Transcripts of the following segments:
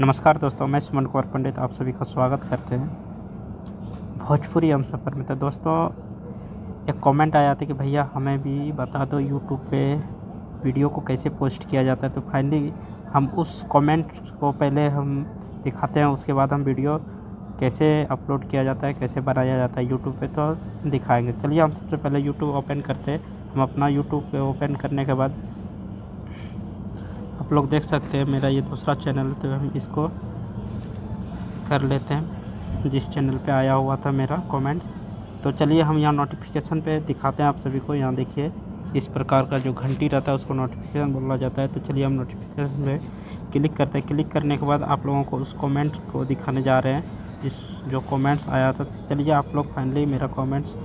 नमस्कार दोस्तों, मैं सुमन कुमार पंडित आप सभी का स्वागत करते हैं भोजपुरी हम सफ़र में। तो दोस्तों, एक कमेंट आया था कि भैया हमें भी बता दो यूट्यूब पे वीडियो को कैसे पोस्ट किया जाता है। तो फाइनली हम उस कमेंट को पहले हम दिखाते हैं, उसके बाद हम वीडियो कैसे अपलोड किया जाता है, कैसे बनाया जाता है यूट्यूब पे तो दिखाएंगे। चलिए हम सबसे पहले यूट्यूब ओपन करते हैं। हम अपना यूट्यूब पे ओपन करने के बाद आप लोग देख सकते हैं मेरा ये दूसरा चैनल है, तो हम इसको कर लेते हैं जिस चैनल पे आया हुआ था मेरा कमेंट्स। तो चलिए हम यहाँ नोटिफिकेशन पे दिखाते हैं आप सभी को। यहाँ देखिए इस प्रकार का जो घंटी रहता है उसको नोटिफिकेशन बोला जाता है। तो चलिए हम नोटिफिकेशन पे क्लिक करते हैं। क्लिक करने के बाद आप लोगों को उस कमेंट को दिखाने जा रहे हैं जिस जो कमेंट्स आया था। चलिए आप लोग फाइनली मेरा कमेंट्स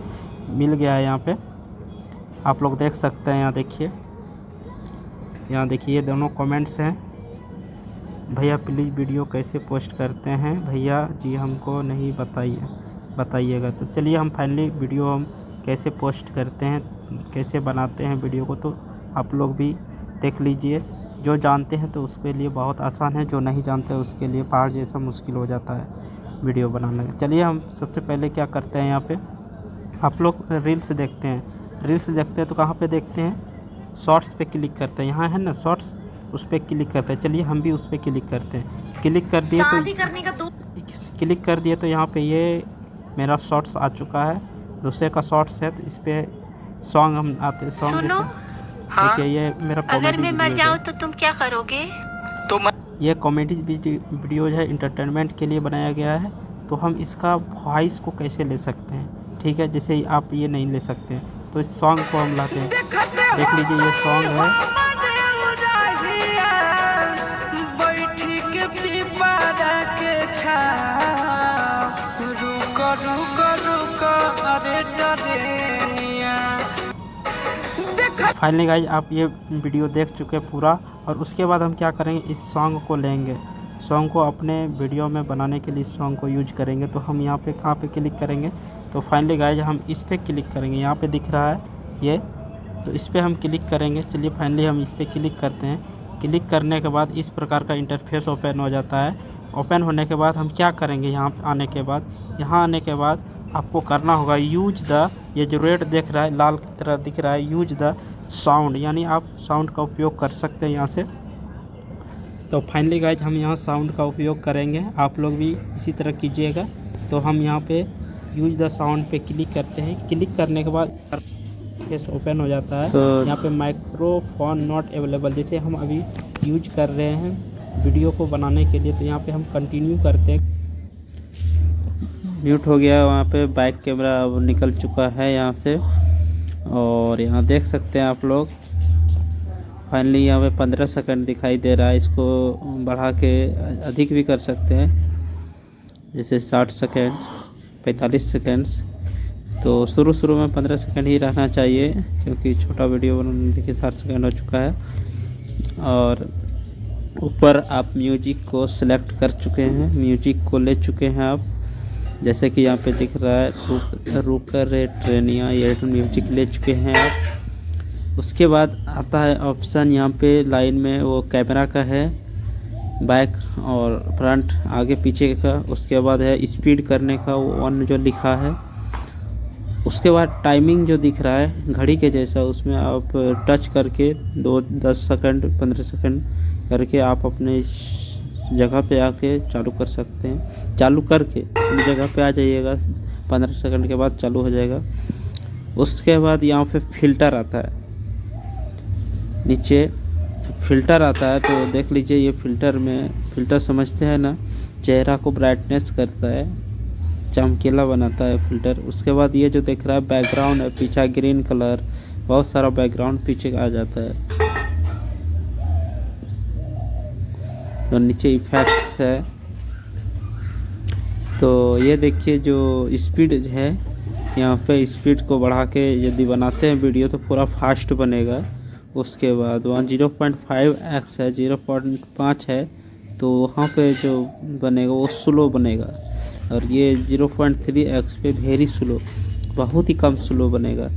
मिल गया है। यहाँ पे आप लोग देख सकते हैं, यहाँ देखिए ये दोनों कमेंट्स हैं। भैया प्लीज़ वीडियो कैसे पोस्ट करते हैं भैया जी, हमको नहीं बताइएगा। तो चलिए हम फाइनली वीडियो हम कैसे पोस्ट करते हैं, कैसे बनाते हैं वीडियो को, तो आप लोग भी देख लीजिए। जो जानते हैं तो उसके लिए बहुत आसान है, जो नहीं जानते उसके लिए पहाड़ जैसा मुश्किल हो जाता है वीडियो बनाने। चलिए हम सबसे पहले क्या करते हैं, यहाँ पे आप लोग रील्स देखते हैं तो कहाँ पे देखते हैं, शॉर्ट्स पे क्लिक करते हैं। यहाँ है ना शॉर्ट्स, उस पर क्लिक करते हैं। चलिए हम भी उस पर क्लिक करते हैं। क्लिक कर दिए तो यहाँ पे ये मेरा शॉर्ट्स आ चुका है, दूसरे का शॉर्ट्स है। तो इस पर सॉन्ग हम आते सॉन्ग देखिए ये मेरा अगर मैं मर जाऊँ तो तुम क्या करोगे? ये कॉमेडी वीडियो है, इंटरटेनमेंट के लिए बनाया गया है। तो हम इसका वॉइस को कैसे ले सकते हैं, ठीक है, जैसे आप ये नहीं ले सकते हैं तो इस सॉन्ग को हम लाते हैं। देख लीजिए ये सॉन्ग है। फाइनली गाइज आप ये वीडियो देख चुके पूरा, और उसके बाद हम क्या करेंगे, इस सॉन्ग को लेंगे, सॉन्ग को अपने वीडियो में बनाने के लिए सॉन्ग को यूज करेंगे। तो हम यहाँ पे कहाँ पे क्लिक करेंगे, तो फाइनली गाइज हम इस पर क्लिक करेंगे। यहाँ पे दिख रहा है ये, तो इस पर हम क्लिक करेंगे। चलिए फाइनली हम इस पर क्लिक करते हैं। क्लिक करने के बाद इस प्रकार का इंटरफेस ओपन हो जाता है। ओपन होने के बाद हम क्या करेंगे, यहाँ आने के बाद आपको करना होगा यूज द, ये जो रेड देख रहा है लाल की तरह दिख रहा है, यूज द साउंड, यानी आप साउंड का उपयोग कर सकते हैं यहाँ से। तो फाइनली गाइज हम यहाँ साउंड का उपयोग करेंगे, आप लोग भी इसी तरह कीजिएगा। तो हम यहाँ पे यूज द साउंड पे क्लिक करते हैं। क्लिक करने के बाद फेस ओपन हो जाता है। तो यहाँ पे माइक्रोफोन नॉट अवेलेबल, जैसे हम अभी यूज कर रहे हैं वीडियो को बनाने के लिए, तो यहाँ पे हम कंटिन्यू करते हैं। म्यूट हो गया, वहाँ पे बैक कैमरा अब निकल चुका है यहाँ से, और यहाँ देख सकते हैं आप लोग फाइनली यहाँ पे 15 सेकंड दिखाई दे रहा है। इसको बढ़ा के अधिक भी कर सकते हैं, जैसे 60 सेकंड, 45 सेकंड्स। तो शुरू में 15 सेकंड ही रहना चाहिए, क्योंकि छोटा वीडियो बनाने देखिए 60 सेकंड हो चुका है। और ऊपर आप म्यूजिक को सिलेक्ट कर चुके हैं, म्यूजिक को ले चुके हैं आप, जैसे कि यहाँ पे दिख रहा है रुक रे ट्रेनिया, ये म्यूजिक ले चुके हैं आप। उसके बाद आता है ऑप्शन यहाँ पे लाइन में, वो कैमरा का है, बैक और फ्रंट आगे पीछे का। उसके बाद है स्पीड करने का, वो 1 जो लिखा है। उसके बाद टाइमिंग जो दिख रहा है घड़ी के जैसा, उसमें आप टच करके 10 सेकंड 15 सेकंड करके आप अपने जगह पे आके चालू कर सकते हैं। चालू करके जगह पे आ जाइएगा, 15 सेकंड के बाद चालू हो जाएगा। उसके बाद यहाँ पे फ़िल्टर आता है, नीचे फ़िल्टर आता है। तो देख लीजिए ये फ़िल्टर समझते हैं ना, चेहरा को ब्राइटनेस करता है, चमकीला बनाता है फ़िल्टर। उसके बाद ये जो दिख रहा है बैकग्राउंड है, पीछे ग्रीन कलर, बहुत सारा बैकग्राउंड पीछे आ जाता है। तो नीचे इफेक्ट्स है। तो ये देखिए जो स्पीड है, यहाँ पे स्पीड को बढ़ा के यदि बनाते हैं वीडियो तो पूरा फास्ट बनेगा। उसके बाद वहाँ 0.5x है, 0.5 है, तो वहाँ पे जो बनेगा वो स्लो बनेगा। और ये 0.3x पे वेरी स्लो, बहुत ही कम स्लो बनेगा।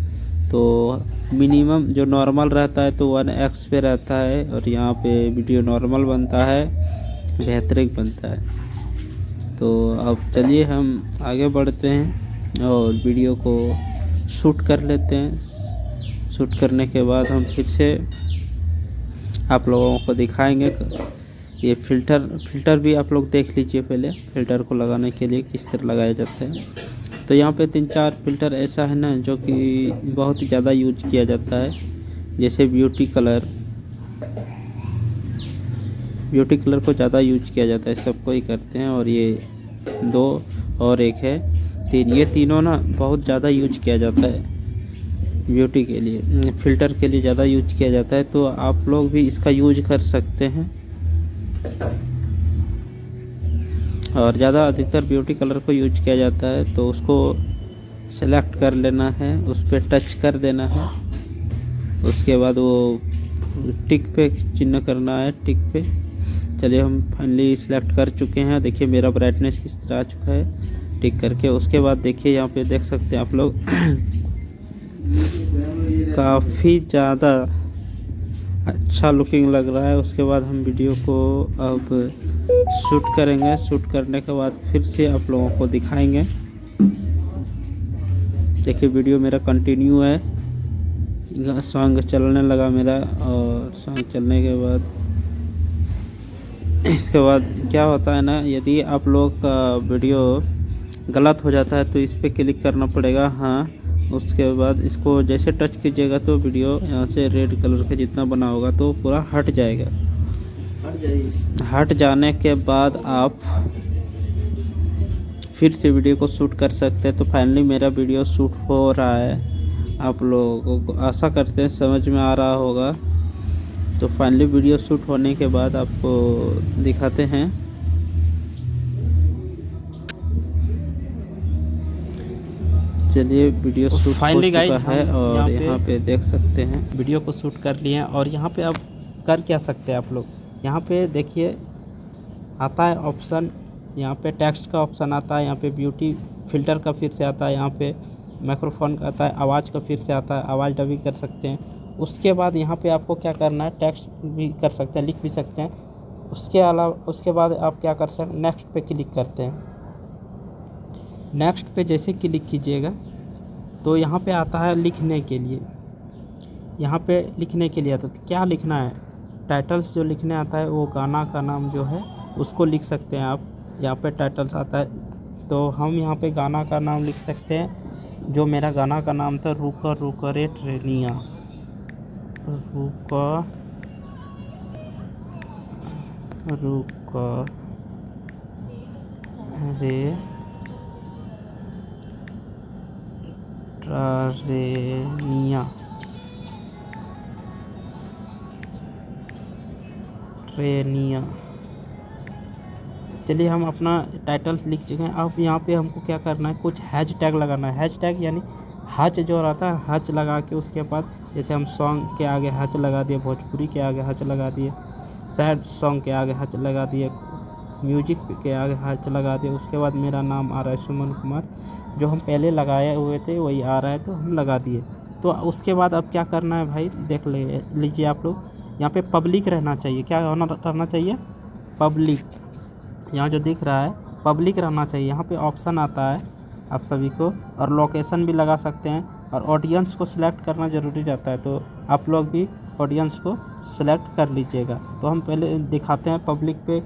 तो मिनिमम जो नॉर्मल रहता है तो 1x पे रहता है, और यहाँ पे वीडियो नॉर्मल बनता है। बेहतरीन बनता है। तो अब चलिए हम आगे बढ़ते हैं और वीडियो को शूट कर लेते हैं। शूट करने के बाद हम फिर से आप लोगों को दिखाएंगे। ये फ़िल्टर भी आप लोग देख लीजिए पहले, फ़िल्टर को लगाने के लिए किस तरह लगाया जाता है। तो यहाँ पे 3-4 फ़िल्टर ऐसा है ना जो कि बहुत ज़्यादा यूज किया जाता है, जैसे ब्यूटी कलर को ज़्यादा यूज किया जाता है, सबको ही करते हैं। और ये 2 और एक है 3, ये तीनों ना बहुत ज़्यादा यूज किया जाता है ब्यूटी के लिए, फ़िल्टर के लिए ज़्यादा यूज किया जाता है। तो आप लोग भी इसका यूज कर सकते हैं। और ज़्यादा अधिकतर ब्यूटी कलर को यूज किया जाता है, तो उसको सेलेक्ट कर लेना है, उस पर टच कर देना है। उसके बाद वो टिक पे चिन्ह करना है, टिक पे। चलिए हम फाइनली सिलेक्ट कर चुके हैं। देखिए मेरा ब्राइटनेस किस तरह आ चुका है टिक करके। उसके बाद देखिए यहाँ पे देख सकते हैं आप लोग काफ़ी ज़्यादा अच्छा लुकिंग लग रहा है। उसके बाद हम वीडियो को अब शूट करेंगे। शूट करने के बाद फिर से आप लोगों को दिखाएंगे। देखिए वीडियो मेरा कंटिन्यू है, सॉन्ग चलने लगा मेरा। और सॉन्ग चलने के बाद इसके बाद क्या होता है ना, यदि आप लोग का वीडियो गलत हो जाता है तो इस पर क्लिक करना पड़ेगा। हाँ, उसके बाद इसको जैसे टच कीजिएगा तो वीडियो यहाँ से रेड कलर का जितना बना होगा तो पूरा हट जाएगा। हट जाने के बाद आप फिर से वीडियो को शूट कर सकते हैं। तो फाइनली मेरा वीडियो शूट हो रहा है, आप लोगों को आशा करते हैं समझ में आ रहा होगा। तो फाइनली वीडियो शूट होने के बाद आपको दिखाते हैं। चलिए वीडियो शूट फाइनली हो चुका गाइस है और यहाँ यहाँ पे देख सकते हैं वीडियो को शूट कर लिए हैं। और यहाँ पे अब कर क्या सकते हैं आप लोग, यहाँ पे देखिए आता है ऑप्शन, यहाँ पे टेक्स्ट का ऑप्शन आता है, यहाँ पे ब्यूटी फ़िल्टर का फिर से आता है, यहाँ पे माइक्रोफोन का आता है, आवाज़ का फिर से आता है, आवाज़ डबिंग कर सकते हैं। उसके बाद यहाँ पे आपको क्या करना है, टेक्स्ट भी कर सकते हैं, लिख भी सकते हैं। उसके अलावा उसके बाद आप क्या कर सकते हैं, नेक्स्ट पे क्लिक करते हैं। नेक्स्ट पे जैसे क्लिक कीजिएगा तो यहाँ पे आता है लिखने के लिए। यहाँ पे लिखने के लिए आता है, तो क्या लिखना है, टाइटल्स जो लिखने आता है वो गाना का नाम जो है उसको लिख सकते हैं आप। यहाँ पे टाइटल्स आता है तो हम यहाँ पे गाना का नाम लिख सकते हैं। जो मेरा गाना का नाम था रुका रुका रे ट्रेनिया, रुका रुका रे ट्रेनिया। चलिए हम अपना टाइटल्स लिख चुके हैं। अब यहाँ पे हमको क्या करना है, कुछ हैशटैग लगाना है। हैशटैग यानी हच जो रहता है, हच लगा के उसके बाद जैसे हम सॉन्ग के आगे हच लगा दिए, भोजपुरी के आगे हच लगा दिए, सैड सॉन्ग के आगे हच लगा दिए, म्यूजिक के आगे हच लगा दिए। उसके बाद मेरा नाम आ रहा है सुमन कुमार, जो हम पहले लगाए हुए थे वही आ रहा है तो हम लगा दिए। तो उसके बाद अब क्या करना है भाई, देख लीजिए आप लोग, यहाँ पे पब्लिक रहना चाहिए। क्या रहना चाहिए, पब्लिक। यहाँ जो दिख रहा है पब्लिक रहना चाहिए। यहाँ पे ऑप्शन आता है आप सभी को, और लोकेशन भी लगा सकते हैं, और ऑडियंस को सिलेक्ट करना ज़रूरी रहता है। तो आप लोग भी ऑडियंस को सिलेक्ट कर लीजिएगा। तो हम पहले दिखाते हैं पब्लिक पे।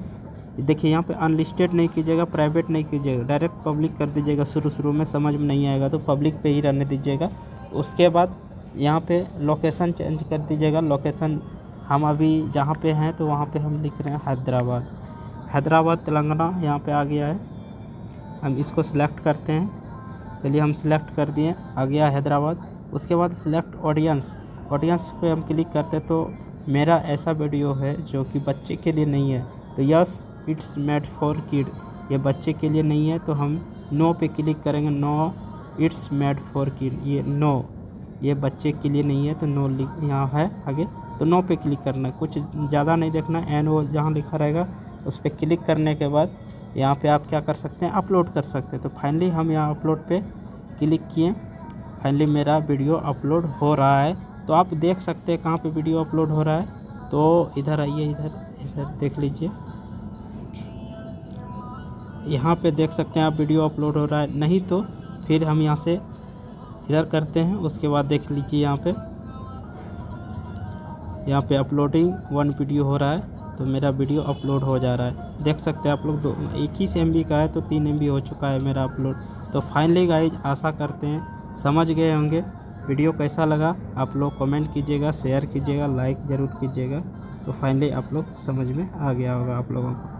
देखिए यहाँ पे अनलिस्टेड नहीं कीजिएगा, प्राइवेट नहीं कीजिएगा, डायरेक्ट पब्लिक कर दीजिएगा। शुरू में समझ में नहीं आएगा तो पब्लिक पे ही रहने दीजिएगा। उसके बाद यहाँ पे लोकेशन चेंज कर दीजिएगा। लोकेशन हम अभी जहाँ पे हैं तो वहाँ पे हम लिख रहे हैं हैदराबाद तेलंगाना, यहाँ पे आ गया है। हम इसको सिलेक्ट करते हैं। चलिए हम सिलेक्ट कर दिए, आ गया हैदराबाद। उसके बाद सिलेक्ट ऑडियंस पे हम क्लिक करते हैं तो मेरा ऐसा वीडियो है जो कि बच्चे के लिए नहीं है। तो yes it's made for kid, ये बच्चे के लिए नहीं है। तो हम नो पे क्लिक करेंगे, no it's made for kid, ये नो, ये बच्चे के लिए नहीं है। तो नो यहाँ है आगे, तो नो पे क्लिक करना है। कुछ ज़्यादा नहीं देखना, एन ओ जहाँ लिखा रहेगा उस पर क्लिक करने के बाद यहाँ पे आप क्या कर सकते हैं, अपलोड कर सकते हैं। तो फाइनली हम यहाँ अपलोड पे क्लिक किए। फाइनली मेरा वीडियो अपलोड हो रहा है। तो आप देख सकते हैं कहाँ पे वीडियो अपलोड हो रहा है। तो इधर आइए, इधर देख लीजिए, यहाँ पे देख सकते हैं आप वीडियो अपलोड हो रहा है, नहीं तो फिर हम यहाँ से इधर करते हैं, उसके बाद देख लीजिए यहाँ पे अपलोडिंग 1 वीडियो हो रहा है, तो मेरा वीडियो अपलोड हो जा रहा है। देख सकते हैं आप लोग 21 MB का है तो 3 MB हो चुका है मेरा अपलोड। तो फाइनली गाइज आशा करते हैं समझ गए होंगे। वीडियो कैसा लगा आप लोग कमेंट कीजिएगा, शेयर कीजिएगा, लाइक ज़रूर कीजिएगा। तो फाइनली आप लोग समझ में आ गया होगा आप लोगों को।